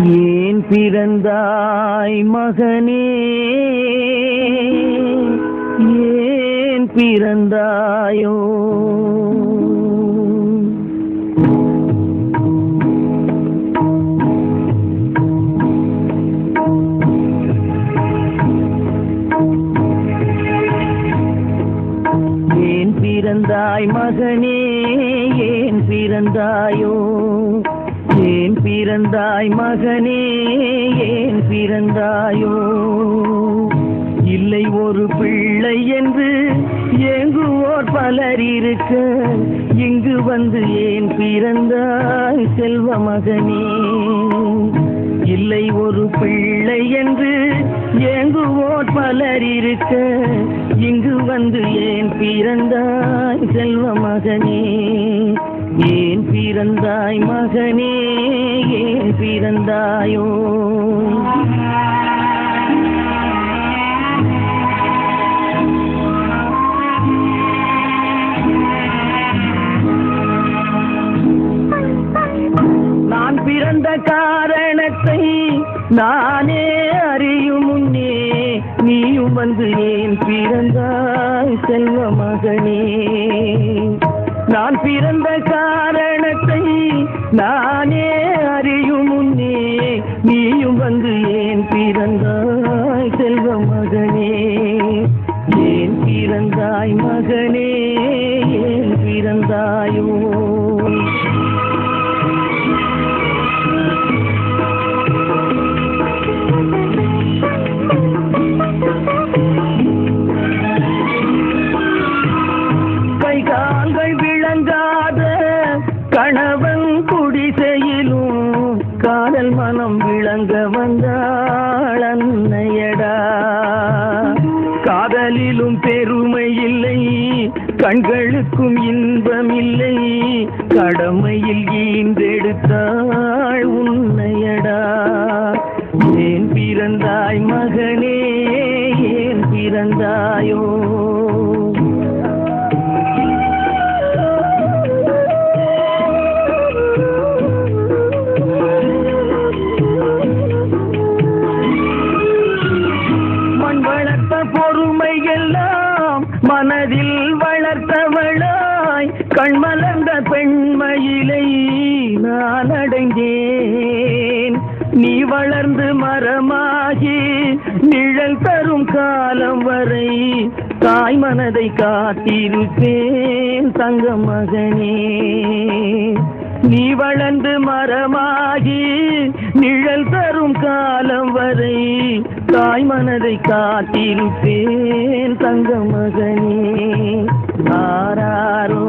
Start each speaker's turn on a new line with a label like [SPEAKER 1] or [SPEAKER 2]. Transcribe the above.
[SPEAKER 1] ஏன் பிறந்தாய் மகனே, ஏன் பிறந்தாயோ? ஏன் பிறந்தாய் மகனே, ஏன் பிறந்தாயோ? ஏன் பிறந்தாய் மகனே, ஏன் பிறந்தாயோ? இல்லை ஒரு பிள்ளை என்று ஏங்குவோர் பலர் இருக்க, இங்கு வந்து ஏன் பிறந்தாய் செல்வ மகனே? இல்லை ஒரு பிள்ளை என்று ஏங்குவோர் பலர் இருக்க, இங்கு வந்து ஏன் பிறந்தாய் செல்வ மகனே? ஏன் பிறந்தாய் மகனே, ஏன் பிறந்தாயோ? நான் பிறந்த காரணத்தை நானே அறியும் முன்னே, நீயும் வந்து ஏன் பிறந்தாய் செல்வ மகனே? நான் பிறந்த காரணத்தை நானே அறியும் முன்னே, நீயும் வந்து ஏன் பிறந்தாய் செல்வ மகனே? ஏன் பிறந்தாய் மகனே, ஏன் பிறந்தாயோ? கால்கள் விளங்காத கணவன் குடிசையிலும் காதல் மனம் விளங்க வந்தாள் அன்னையடா. காதலிலும் பெருமை இல்லை, கண்களுக்கும் இன்பம் இல்லை, கடமையில் ஈன்றெடுத்தாள் உன்னையடா. ஏன் பிறந்தாய் மகனே, ஏன் பிறந்தாயோ? பொறுமை எல்லாம் மனதில் வளர்த்தவளாய், கண்மலர்ந்த பெண்மயிலை நான் அடைந்தேன். நீ வளர்ந்து மரமாகி நிழல் தரும் காலம் வரை தாய் மனதை காத்திருப்பேன் தங்க மகனே. நீ வளர்ந்து மரமாகி நிழல் தரும் காலம் வரை தாய் மனதை காத்திருப்பேன் தங்க மகனே. ஆராரோ